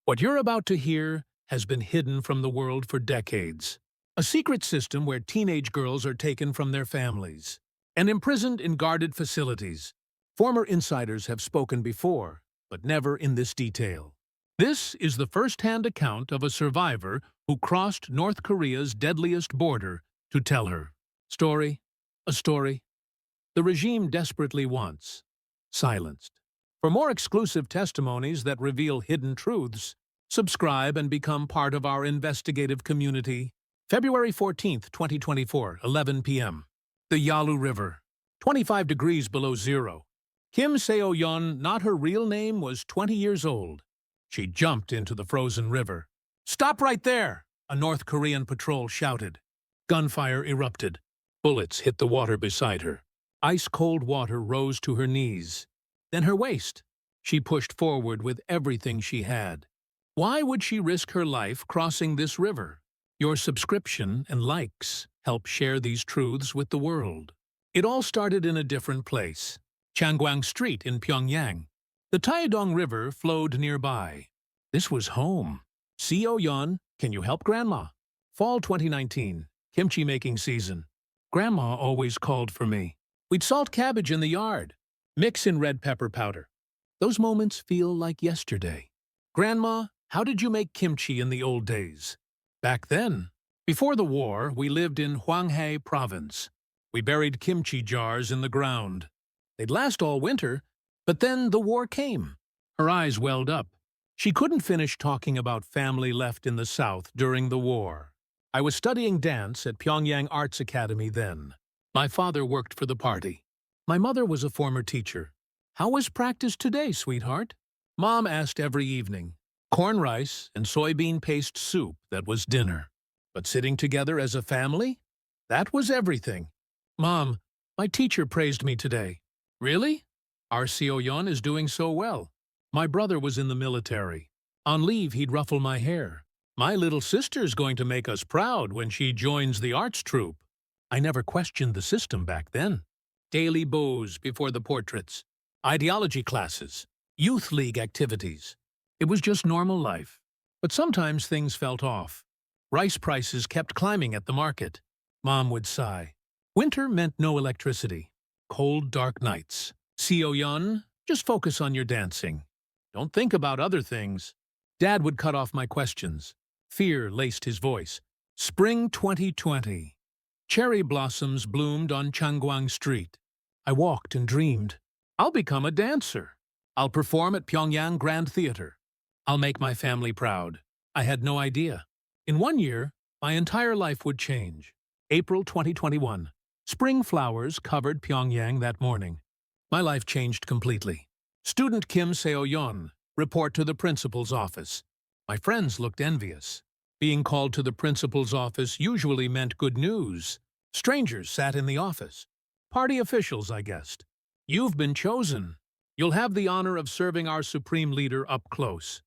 What you're about to hear has been hidden from the world for decades. A secret system where teenage girls are taken from their families and imprisoned in guarded facilities. Former insiders have spoken before, but never in this detail. This is the first-hand account of a survivor who crossed North Korea's deadliest border to tell her story, a story the regime desperately wants, silenced. For more exclusive testimonies that reveal hidden truths, subscribe and become part of our investigative community. February 14th, 2024, 11 p.m. The Yalu River, 25 degrees below zero. Kim Seo-yeon, not her real name, was 20 years old. She jumped into the frozen river. "Stop right there!" a North Korean patrol shouted. Gunfire erupted. Bullets hit the water beside her. Ice-cold water rose to her knees, then her waist. She pushed forward with everything she had. Why would she risk her life crossing this river? Your subscription and likes help share these truths with the world. It all started in a different place, Changgwang Street in Pyongyang. The Taedong River flowed nearby. This was home. Seo-yeon, can you help Grandma? Fall 2019, kimchi-making season. Grandma always called for me. We'd salt cabbage in the yard, mix in red pepper powder. Those moments feel like yesterday. Grandma, how did you make kimchi in the old days? Back then, before the war, we lived in Hwanghae Province. We buried kimchi jars in the ground. They'd last all winter, but then the war came. Her eyes welled up. She couldn't finish talking about family left in the South during the war. I was studying dance at Pyongyang Arts Academy then. My father worked for the party. My mother was a former teacher. "How was practice today, sweetheart?" Mom asked every evening. Corn rice and soybean paste soup, that was dinner. But sitting together as a family? That was everything. "Mom, my teacher praised me today." "Really? Our Seo-yeon is doing so well. My brother was in the military. On leave, he'd ruffle my hair. My little sister's going to make us proud when she joins the arts troupe." I never questioned the system back then. Daily bows before the portraits, ideology classes, youth league activities. It was just normal life. But sometimes things felt off. Rice prices kept climbing at the market. Mom would sigh. Winter meant no electricity. Cold, dark nights. "Seo-yeon, just focus on your dancing. Don't think about other things." Dad would cut off my questions. Fear laced his voice. Spring 2020. Cherry blossoms bloomed on Changgwang Street. I walked and dreamed. I'll become a dancer. I'll perform at Pyongyang Grand Theater. I'll make my family proud. I had no idea. In 1 year, my entire life would change. April 2021. Spring flowers covered Pyongyang that morning. My life changed completely. Student Kim Seo-yeon, report to the principal's office. My friends looked envious. Being called to the principal's office usually meant good news. Strangers sat in the office. Party officials, I guessed. "You've been chosen. You'll have the honor of serving our supreme leader up close."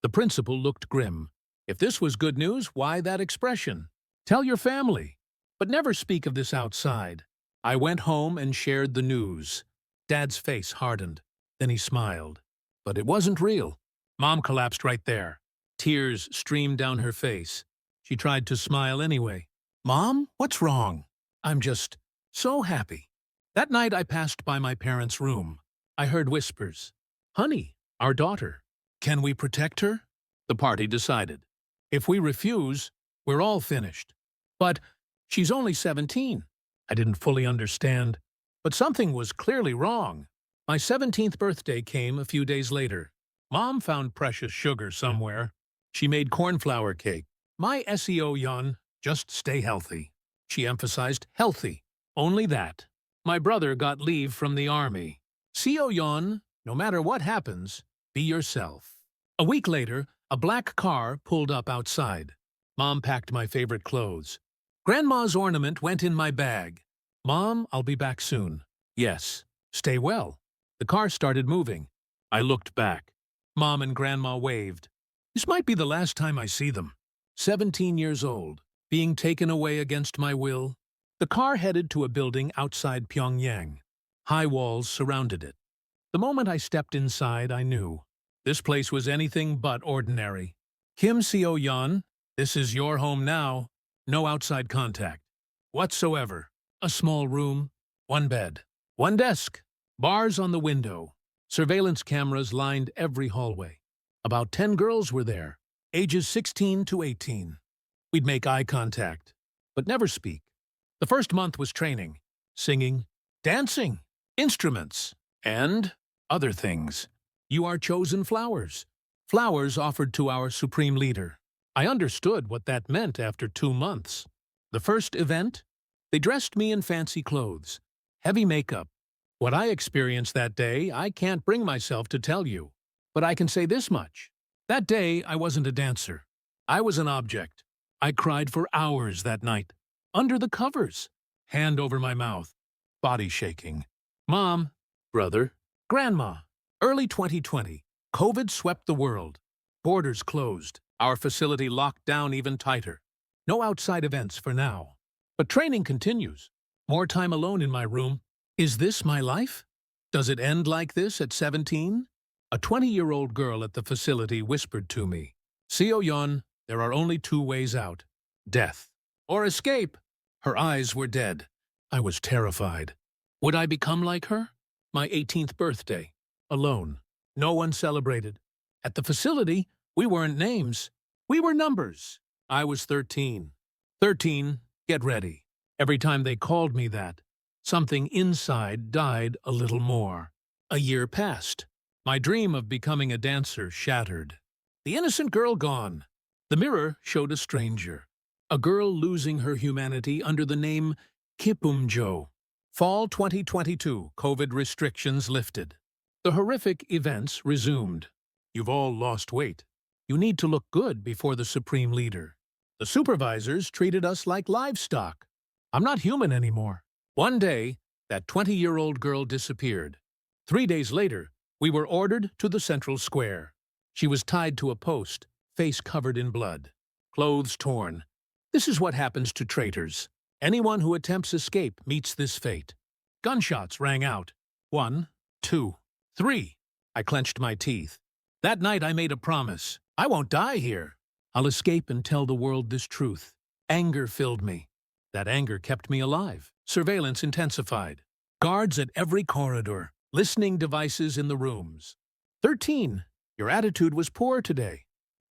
The principal looked grim. If this was good news, why that expression? "Tell your family, but never speak of this outside." I went home and shared the news. Dad's face hardened. Then he smiled. But it wasn't real. Mom collapsed right there. Tears streamed down her face. She tried to smile anyway. "Mom, what's wrong?" "I'm just so happy." That night I passed by my parents' room. I heard whispers. "Honey, our daughter. Can we protect her?" The party decided. If we refuse, we're all finished. "But she's only 17. I didn't fully understand. But something was clearly wrong. My 17th birthday came a few days later. Mom found precious sugar somewhere. She made cornflower cake. "My Seo-yeon, just stay healthy." She emphasized healthy. Only that. My brother got leave from the army. "Seo-yeon, no matter what happens, be yourself." A week later, a black car pulled up outside. Mom packed my favorite clothes. Grandma's ornament went in my bag. "Mom, I'll be back soon." "Yes, stay well." The car started moving. I looked back. Mom and Grandma waved. This might be the last time I see them. 17 years old, being taken away against my will. The car headed to a building outside Pyongyang. High walls surrounded it. The moment I stepped inside, I knew. This place was anything but ordinary. Kim Seo-yeon, this is your home now. No outside contact whatsoever. A small room, one bed, one desk, bars on the window. Surveillance cameras lined every hallway. About 10 girls were there, ages 16 to 18. We'd make eye contact, but never speak. The first month was training, singing, dancing, instruments, and other things. You are chosen flowers. Flowers offered to our supreme leader. I understood what that meant after 2 months. The first event? They dressed me in fancy clothes, heavy makeup. What I experienced that day, I can't bring myself to tell you. But I can say this much. That day, I wasn't a dancer. I was an object. I cried for hours that night, under the covers, hand over my mouth, body shaking. Mom, brother, grandma. Early 2020, COVID swept the world. Borders closed. Our facility locked down even tighter. No outside events for now. But training continues. More time alone in my room. Is this my life? Does it end like this at 17? A 20-year-old girl at the facility whispered to me, Seo-yeon, there are only 2 ways out. Death or escape. Her eyes were dead. I was terrified. Would I become like her? My 18th birthday. Alone. No one celebrated. At the facility, we weren't names. We were numbers. I was 13. 13, get ready. Every time they called me that, something inside died a little more. A year passed. My dream of becoming a dancer shattered. The innocent girl gone. The mirror showed a stranger. A girl losing her humanity under the name Kipum-jo. Fall 2022, COVID restrictions lifted. The horrific events resumed. You've all lost weight. You need to look good before the supreme leader. The supervisors treated us like livestock. I'm not human anymore. One day, that 20-year-old girl disappeared. 3 days later, we were ordered to the central square. She was tied to a post, face covered in blood, clothes torn. This is what happens to traitors. Anyone who attempts escape meets this fate. Gunshots rang out. 1, 2, 3. I clenched my teeth. That night I made a promise. I won't die here. I'll escape and tell the world this truth. Anger filled me. That anger kept me alive. Surveillance intensified. Guards at every corridor. Listening devices in the rooms. 13. Your attitude was poor today.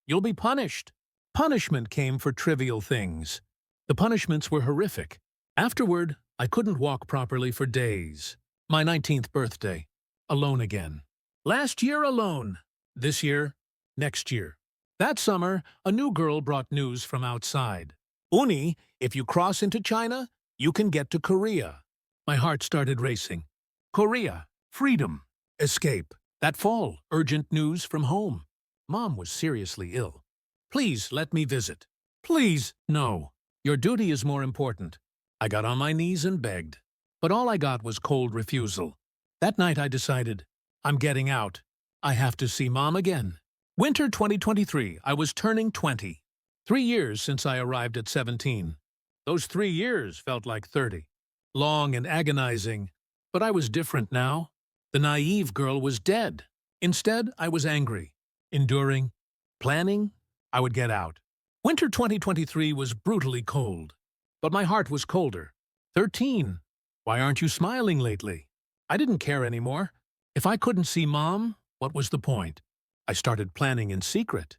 You'll be punished. Punishment came for trivial things. The punishments were horrific. Afterward, I couldn't walk properly for days. My 19th birthday. Alone again. Last year alone. This year, next year. That summer, a new girl brought news from outside. Uni, if you cross into China, you can get to Korea. My heart started racing. Korea, freedom, escape. That fall, urgent news from home. Mom was seriously ill. Please let me visit. Please, no. Your duty is more important. I got on my knees and begged. But all I got was cold refusal. That night I decided, I'm getting out. I have to see Mom again. Winter 2023, I was turning 20. 3 years since I arrived at 17. Those 3 years felt like 30. Long and agonizing. But I was different now. The naive girl was dead. Instead, I was angry, enduring, planning. I would get out. Winter 2023 was brutally cold. But my heart was colder. 13. Why aren't you smiling lately? I didn't care anymore. If I couldn't see Mom, what was the point? I started planning in secret.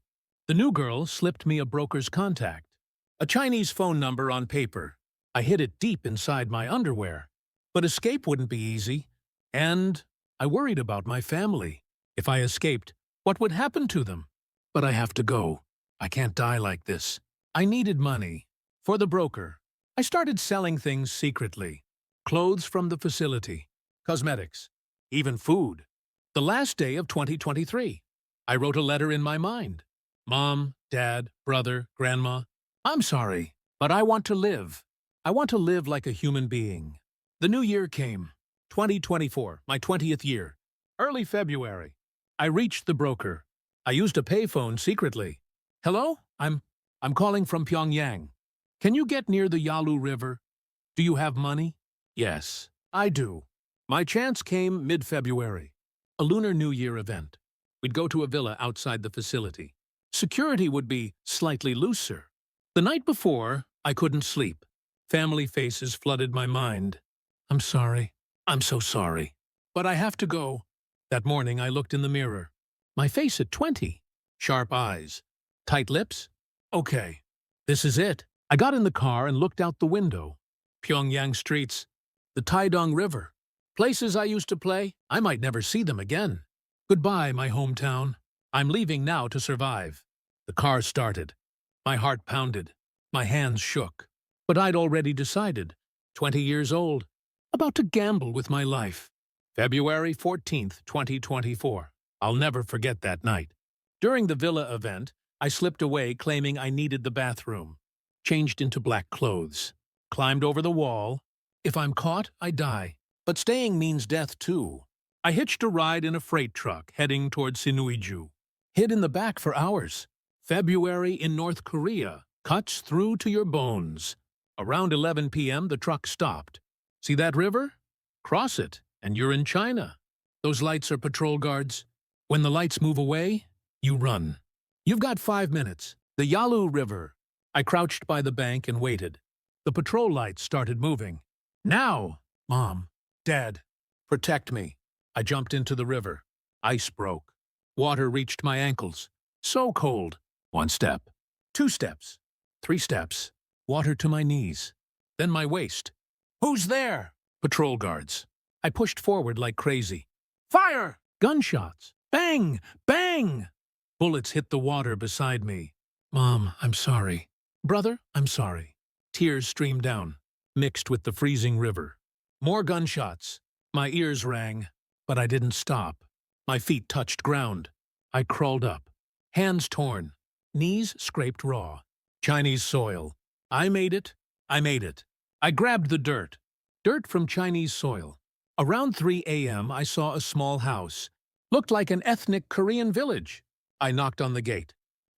The new girl slipped me a broker's contact. A Chinese phone number on paper. I hid it deep inside my underwear. But escape wouldn't be easy. And I worried about my family. If I escaped, what would happen to them? But I have to go. I can't die like this. I needed money. For the broker, I started selling things secretly. Clothes from the facility, cosmetics, even food. The last day of 2023, I wrote a letter in my mind. Mom, Dad, brother, Grandma, I'm sorry, but I want to live. I want to live like a human being. The new year came. 2024, my 20th year. Early February. I reached the broker. I used a payphone secretly. Hello? I'm calling from Pyongyang. Can you get near the Yalu River? Do you have money? Yes, I do. My chance came mid-February. A Lunar New Year event. We'd go to a villa outside the facility. Security would be slightly looser. The night before, I couldn't sleep. Family faces flooded my mind. I'm sorry. I'm so sorry. But I have to go. That morning, I looked in the mirror. My face at 20. Sharp eyes. Tight lips. Okay. This is it. I got in the car and looked out the window. Pyongyang streets. The Taedong River. Places I used to play. I might never see them again. Goodbye, my hometown. I'm leaving now to survive. The car started. My heart pounded. My hands shook. But I'd already decided. 20 years old. About to gamble with my life. February 14th, 2024. I'll never forget that night. During the villa event, I slipped away claiming I needed the bathroom. Changed into black clothes. Climbed over the wall. If I'm caught, I die. But staying means death too. I hitched a ride in a freight truck heading toward Sinuiju. Hid in the back for hours. February in North Korea cuts through to your bones. Around 11 p.m., the truck stopped. See that river? Cross it, and you're in China. Those lights are patrol guards. When the lights move away, you run. You've got 5 minutes. The Yalu River. I crouched by the bank and waited. The patrol lights started moving. Now, Mom, Dad, protect me. I jumped into the river. Ice broke. Water reached my ankles. So cold. 1 step. 2 steps. 3 steps. Water to my knees. Then my waist. Who's there? Patrol guards. I pushed forward like crazy. Fire! Gunshots. Bang! Bang! Bullets hit the water beside me. Mom, I'm sorry. Brother, I'm sorry. Tears streamed down, mixed with the freezing river. More gunshots. My ears rang, but I didn't stop. My feet touched ground. I crawled up. Hands torn. Knees scraped raw. Chinese soil. I made it. I made it. I grabbed the dirt. Dirt from Chinese soil. Around 3 a.m., I saw a small house. Looked like an ethnic Korean village. I knocked on the gate.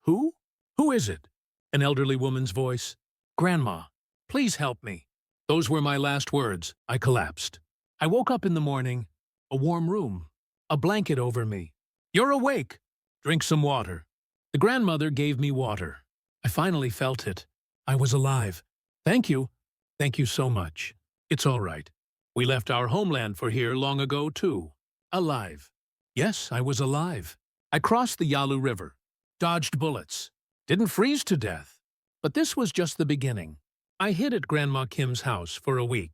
Who? Who is it? An elderly woman's voice. Grandma, please help me. Those were my last words. I collapsed. I woke up in the morning. A warm room. A blanket over me. You're awake. Drink some water. The grandmother gave me water. I finally felt it. I was alive. Thank you. Thank you so much. It's all right. We left our homeland for here long ago, too. Alive. Yes, I was alive. I crossed the Yalu River. Dodged bullets. Didn't freeze to death. But this was just the beginning. I hid at Grandma Kim's house for a week.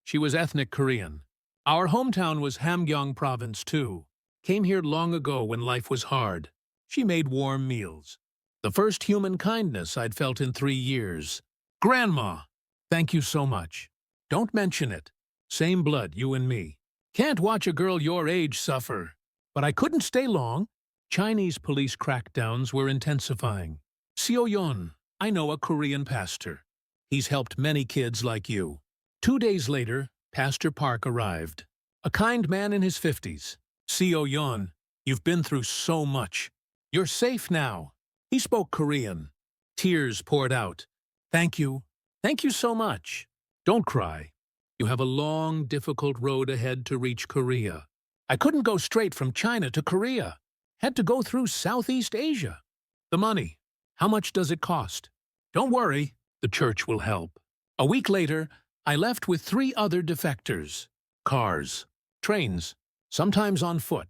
She was ethnic Korean. Our hometown was Hamgyong Province, too. Came here long ago when life was hard. She made warm meals. The first human kindness I'd felt in 3 years. Grandma, thank you so much. Don't mention it. Same blood, you and me. Can't watch a girl your age suffer. But I couldn't stay long. Chinese police crackdowns were intensifying. JongUn, I know a Korean pastor. He's helped many kids like you. 2 days later, Pastor Park arrived. A kind man in his 50s. JongUn, you've been through so much. You're safe now. He spoke Korean. Tears poured out. Thank you. Thank you so much. Don't cry. You have a long, difficult road ahead to reach Korea. I couldn't go straight from China to Korea. Had to go through Southeast Asia. The money. How much does it cost? Don't worry. The church will help. A week later, I left with 3 other defectors. Cars. Trains. Sometimes on foot.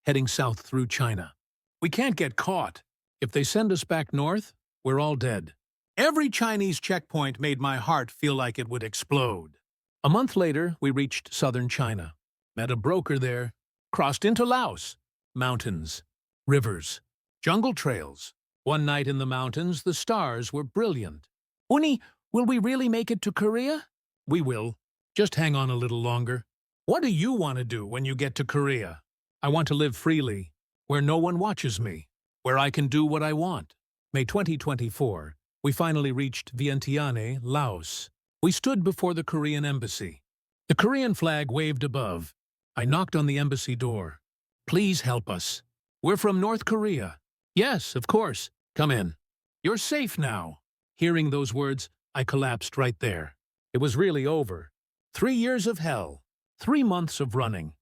Heading south through China. We can't get caught. If they send us back north, we're all dead. Every Chinese checkpoint made my heart feel like it would explode. A month later, we reached southern China. Met a broker there. Crossed into Laos. Mountains. Rivers. Jungle trails. One night in the mountains, the stars were brilliant. Uni, will we really make it to Korea? We will. Just hang on a little longer. What do you want to do when you get to Korea? I want to live freely, where no one watches me, where I can do what I want. May 2024, we finally reached Vientiane, Laos. We stood before the Korean embassy. The Korean flag waved above. I knocked on the embassy door. Please help us. We're from North Korea. Yes, of course. Come in. You're safe now. Hearing those words, I collapsed right there. It was really over. 3 years of hell. 3 months of running.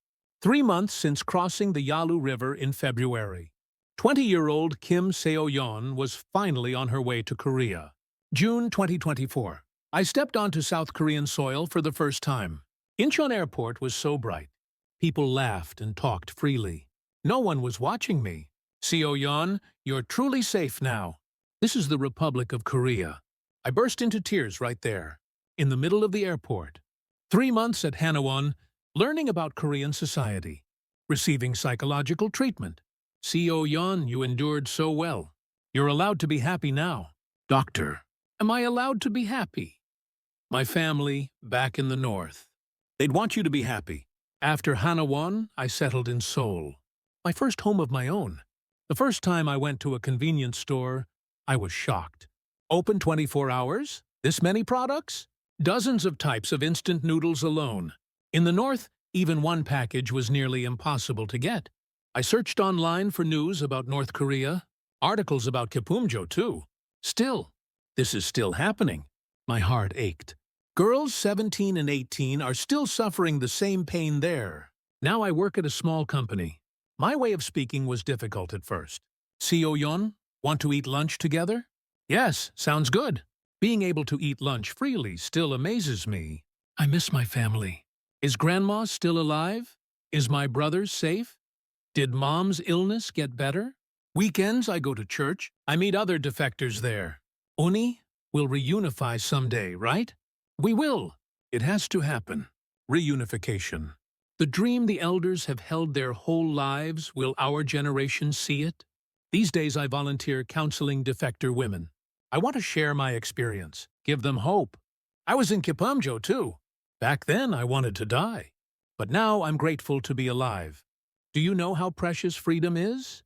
3 months since crossing the Yalu River in February. 20-year-old Kim Seo-yeon was finally on her way to Korea. June 2024. I stepped onto South Korean soil for the first time. Incheon Airport was so bright. People laughed and talked freely. No one was watching me. Seo-yeon, you're truly safe now. This is the Republic of Korea. I burst into tears right there, in the middle of the airport. 3 months at Hanwon, learning about Korean society, receiving psychological treatment. Seo-yeon, you endured so well. You're allowed to be happy now. Doctor, am I allowed to be happy? My family, back in the north. They'd want you to be happy. After Hanwon, I settled in Seoul, my first home of my own. The first time I went to a convenience store, I was shocked. Open 24 hours? This many products? Dozens of types of instant noodles alone. In the north, even one package was nearly impossible to get. I searched online for news about North Korea, articles about Gyeongju too. Still, this is still happening. My heart ached. Girls 17 and 18 are still suffering the same pain there. Now I work at a small company. My way of speaking was difficult at first. Seo-yeon, want to eat lunch together? Yes, sounds good. Being able to eat lunch freely still amazes me. I miss my family. Is Grandma still alive? Is my brother safe? Did Mom's illness get better? Weekends I go to church. I meet other defectors there. Uni will reunify someday, right? We will. It has to happen. Reunification. The dream the elders have held their whole lives, will our generation see it? These days I volunteer counseling defector women. I want to share my experience, give them hope. I was in Gyeongju too. Back then I wanted to die. But now I'm grateful to be alive. Do you know how precious freedom is?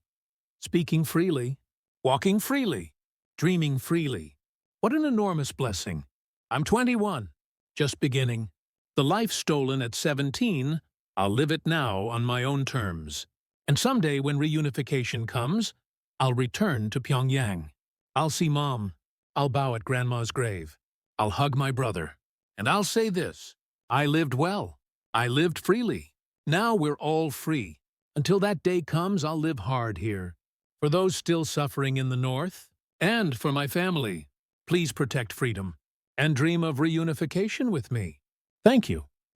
Speaking freely, walking freely, dreaming freely. What an enormous blessing. I'm 21, just beginning. The life stolen at 17, I'll live it now on my own terms. And someday when reunification comes, I'll return to Pyongyang. I'll see Mom. I'll bow at Grandma's grave. I'll hug my brother. And I'll say this, I lived well. I lived freely. Now we're all free. Until that day comes, I'll live hard here. For those still suffering in the north, and for my family, please protect freedom and dream of reunification with me. Thank you.